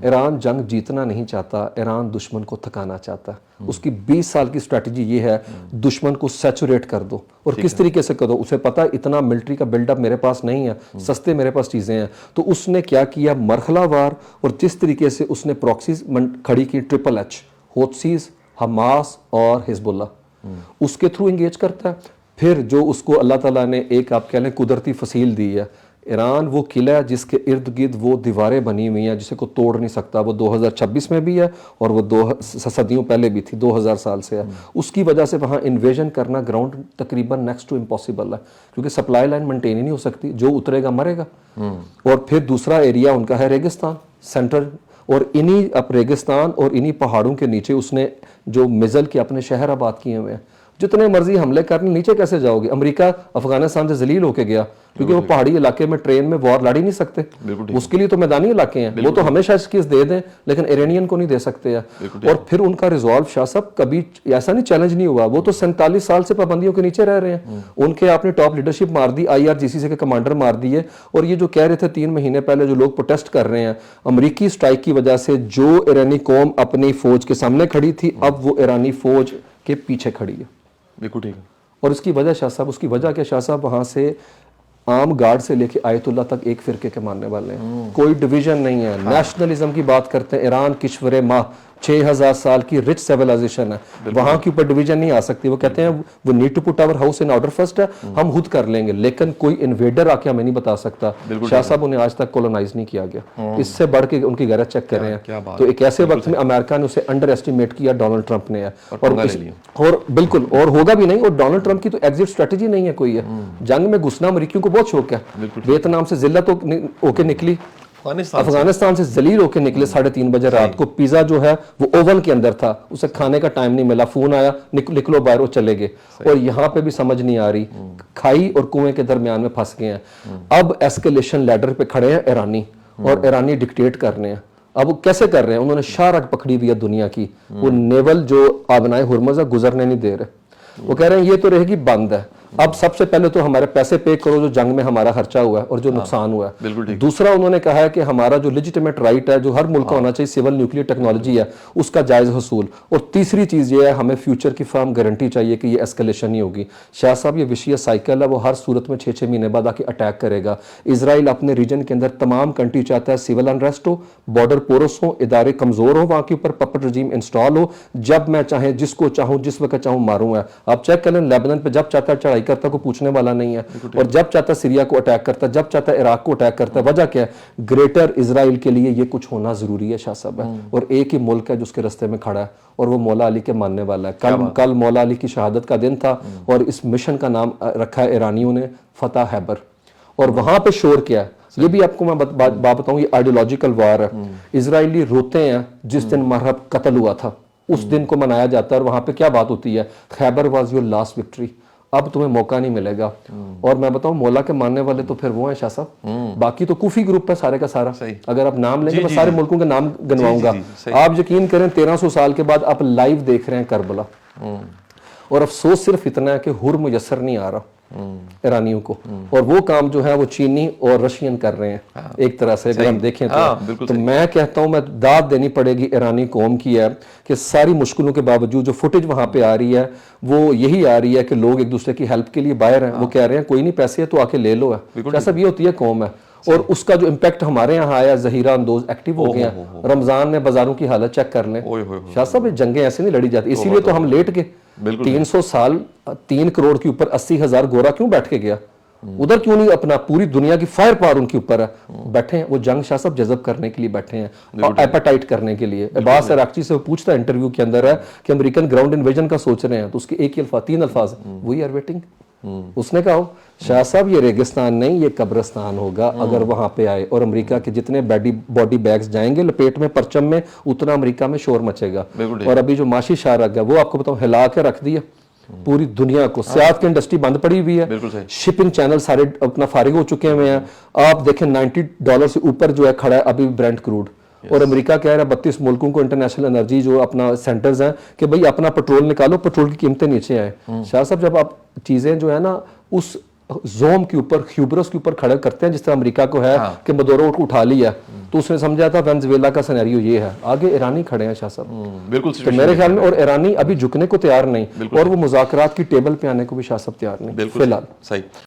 ایران جنگ جیتنا نہیں چاہتا، ایران دشمن کو تھکانا چاہتا ہے. اس کی 20 سال کی اسٹریٹجی یہ ہے دشمن کو سیچوریٹ کر دو. اور کس طریقے سے کر دو؟ اسے پتا اتنا ملٹری کا بلڈ اپ میرے پاس نہیں ہے، سستے میرے پاس چیزیں ہیں. تو اس نے کیا کیا، مرحلہ وار، اور جس طریقے سے اس نے پراکسیز کھڑی کی، ٹرپل ایچ، ہوتھیز، حماس اور حزب اللہ، اس کے تھرو انگیج کرتا ہے. پھر جو اس کو اللہ تعالیٰ نے ایک آپ کہہ لیں قدرتی فصیل دی ہے، ایران وہ قلعہ ہے جس کے ارد گرد وہ دیواریں بنی ہوئی ہیں جسے کوئی توڑ نہیں سکتا. وہ 2026 میں بھی ہے اور وہ 2 صدیوں پہلے بھی تھی، 2000 سال سے ہے. اس کی وجہ سے وہاں انویژن کرنا گراؤنڈ تقریباً نیکسٹ ٹو امپاسبل ہے، کیونکہ سپلائی لائن مینٹین ہی نہیں ہو سکتی، جو اترے گا مرے گا. اور پھر دوسرا ایریا ان کا ہے ریگستان سینٹر، اور انہی اب ریگستان اور انہی پہاڑوں کے نیچے اس نے جو مزل کے اپنے شہر آباد کیے ہوئے ہیں. جتنے مرضی حملے کرنے، نیچے کیسے جاؤ گے؟ امریکہ افغانستان سے ذلیل ہو کے گیا کیونکہ وہ پہاڑی علاقے میں ٹرین میں وار لڑ ہی نہیں سکتے. اس کے لیے تو میدانی علاقے ہیں، وہ تو ہمیشہ ایکسکیوز دے دیں لیکن ایرانین کو نہیں دے سکتے ہیں. اور پھر ان کا ریزالو شاہ صاحب کبھی ایسا نہیں چیلنج نہیں ہوا، وہ تو 47 سال سے پابندیوں کے نیچے رہ رہے ہیں. ان کے آپ نے ٹاپ لیڈرشپ مار دی، IRGC کے کمانڈر مار دیے. اور یہ جو کہہ رہے تھے 3 مہینے پہلے جو لوگ پروٹیسٹ کر رہے ہیں امریکی اسٹرائک کی وجہ سے، جو ایرانی قوم اپنی فوج کے سامنے کھڑی تھی اب وہ ایرانی فوج کے پیچھے کھڑی ہے. بالکل ٹھیک ہے. اور اس کی وجہ شاہ صاحب، اس کی وجہ کہ شاہ صاحب وہاں سے عام گارڈ سے لے کے آیت اللہ تک ایک فرقے کے ماننے والے ہیں، کوئی ڈویژن نہیں ہے. نیشنلزم کی بات کرتے ہیں، ایران کشور ماہ 6000 سال کی رچ سیویلائزیشن ہے، وہاں کے اوپر ڈویژن نہیں آ سکتی. وہ کہتے ہیں وہ need to put our house in order first ہے، ہم خود کر لیں گے، لیکن کوئی انویڈر آ کے ہمیں نہیں بتا سکتا. شاہ صاحب انہیں آج تک کولونائز نہیں کیا گیا. اس سے بڑھ کے ان کی غیرت چیک کر رہے ہیں. تو ایک ایسے وقت میں امریکہ نے اسے انڈر ایسٹیمیٹ کیا ڈونلڈ ٹرمپ نے، اور بالکل اور ہوگا بھی نہیں. اور ڈونلڈ ٹرمپ کی تو ایگزٹ اسٹریٹجی نہیں ہے کوئی ہے، جنگ میں گھسنا امریکیوں کو بہت شوق ہے. ویتنام سے ذلت ہو کے نکلی، افغانستان سے ذلیل ہو کے نکلے 3:30 بجے رات کو. پیزا جو ہے وہ اوون کے اندر تھا، اسے کھانے کا ٹائم نہیں ملا، فون آیا نکلو باہر، وہ چلے گئے. اور یہاں پہ بھی سمجھ نہیں آ رہی، کھائی اور کنویں کے درمیان میں پھنس گئے ہیں. اب ایسکیلیشن لیڈر پہ کھڑے ہیں ایرانی، اور ایرانی ڈکٹیٹ کر رہے ہیں. اب وہ کیسے کر رہے ہیں؟ انہوں نے شارک پکڑی ہوئی ہے دنیا کی، وہ نیول جو آبنائے ہرمز ہے گزرنے نہیں دے رہے. وہ کہہ رہے ہیں یہ تو رہے گی بند ہے. اب سب سے پہلے تو ہمارے پیسے پے کرو جو جنگ میں ہمارا خرچہ ہوا ہے اور جو نقصان ہوا ہے. دوسرا انہوں نے کہا ہے کہ ہمارا جو لیجیٹیمیٹ رائٹ ہے جو ہر ملک کا ہونا چاہیے، سول نیوکلیئر ٹیکنالوجی ہے، اس کا جائز حصول. اور تیسری چیز یہ ہے ہمیں فیوچر کی فرم گارنٹی چاہیے کہ یہ ایسکیلیشن نہیں ہوگی. شاہ صاحب یہ وشیس سائیکل ہے، وہ ہر صورت میں 6 مہینے بعد آ کے اٹیک کرے گا. اسرائیل اپنے ریجن کے اندر تمام کنٹری چاہتا ہے سول انریسٹ ہو، بارڈر پورس ہو، ادارے کمزور ہو، وہاں کے اوپر پپٹ رجیم انسٹال ہو، جب میں چاہیں جس کو چاہوں جس وقت چاہوں ماروں. ہے آپ چیک کر لیں لیبنان پہ جب چاہتا ہے چڑھائی کرتا کوئی پوچھنے والا نہیں ہے، اور جب چاہتا ہے سیریا کو اٹیک کرتا ہے، جب چاہتا ہے عراق کو اٹیک کرتا ہے. وجہ کیا ہے؟ گریٹر اسرائیل کے لیے یہ کچھ ہونا ضروری ہے شاہ صاحب. اور ایک ہی ملک ہے جو اس کے رستے میں کھڑا ہے اور وہ مولا علی کے ماننے والا ہے. کل مولا علی کی شہادت کا دن تھا اور اس مشن کا نام رکھا ہے ایرانیوں نے فتح خیبر. اور وہاں پہ شور کیا ہے یہ بھی آپ کو میں بات بتاؤں، یہ آئیڈیولوجیکل وار ہے. اسرائیلی روتے ہیں جس دن مرحب قتل ہوا تھا، اس دن کو منایا جاتا ہے. اور وہاں پہ کیا بات ہوتی ہے؟ خیبر واز یور لاسٹ وکٹری، اب تمہیں موقع نہیں ملے گا. اور میں بتاؤں مولا کے ماننے والے تو پھر وہ ہیں شاہ صاحب، باقی تو کوفی گروپ ہے سارے کا سارا. اگر آپ نام لیں گے میں سارے ملکوں کے نام گنواؤں گا. آپ یقین کریں 1300 سال کے بعد آپ لائیو دیکھ رہے ہیں کربلا. اور افسوس صرف اتنا ہے کہ حر میسر نہیں آ رہا ایرانیوں کو، اور وہ کام جو ہے وہ چینی اور رشین کر رہے ہیں ایک طرح سے. اگر ہم دیکھیں تو میں کہتا ہوں میں داد دینی پڑے گی ایرانی قوم کی ہے کہ ساری مشکلوں کے باوجود جو فوٹیج وہاں پہ آ رہی ہے وہ یہی آ رہی ہے کہ لوگ ایک دوسرے کی ہیلپ کے لیے باہر ہیں. وہ کہہ رہے ہیں کوئی نہیں پیسے ہے تو آ کے لے لو. ہے جیسا یہ ہوتی ہے قوم ہے. اور اس کا جو امپیکٹ ہمارے یہاں آیا، ظہیرہ اندوز ایکٹیو ہو گئے ہیں. رمضان میں بازاروں کی حالت چیک کر لیں شاہ صاحب، جنگیں ایسے نہیں لڑی جاتی. اسی لیے تو ہم لیٹ گئے. 300 سال 3 کروڑ کے اوپر 80,000 گورا کیوں بیٹھ کے گیا؟ ادھر کیوں نہیں اپنا پوری دنیا کی فائر پاور ان کے اوپر ہے. بیٹھے ہیں وہ جنگ شاہ صاحب جذب کرنے کے لیے بیٹھے ہیں، ایپیٹائٹ کرنے کے لیے. عباس عراقچی سے وہ پوچھتا ہے انٹرویو کے اندر ہے کہ امریکن گراؤنڈ انویژن کا سوچ رہے ہیں، تو اس کے ایک ہی الفاظ 3 الفاظ وی آر ویٹنگ. اس نے کہا شاہ صاحب یہ ریگستان نہیں یہ قبرستان ہوگا اگر وہاں پہ آئے. اور امریکہ کے جتنے باڈی بیگز جائیں گے لپیٹ میں پرچم میں، اتنا امریکہ میں شور مچے گا. اور ابھی جو معاشی شارک ہے وہ آپ کو بتاؤں ہلا کے رکھ دیا پوری دنیا کو. سیاحت کی انڈسٹری بند پڑی ہوئی ہے، شپنگ چینل سارے اپنا فارغ ہو چکے ہوئے ہیں. آپ دیکھیں $90 سے اوپر جو ہے کھڑا ہے ابھی برینٹ کروڈ. اور امریکہ کہہ رہا ہے 32 ملکوں کو انٹرنیشنل انرجی جو اپنا سینٹرز ہیں کہ بھئی اپنا پٹرول نکالو، پٹرول کی قیمتیں نیچے آئیں. شاہ صاحب جب آپ چیزیں جو ہے نا اس زوم کے اوپر ہیوبرس کے اوپر کھڑے کرتے ہیں، جس طرح امریکہ کو ہے کہ مدورو کو اٹھا لیا تو اس نے سمجھا تھا وینزویلا کا سینیریو یہ ہے، آگے ایرانی کھڑے ہیں شاہ صاحب بالکل تو میرے خیال میں، اور ایرانی ابھی جھکنے کو تیار نہیں، اور وہ مذاکرات کی ٹیبل پہ آنے کو بھی شاہ صاحب تیار نہیں فی الحال. صحیح.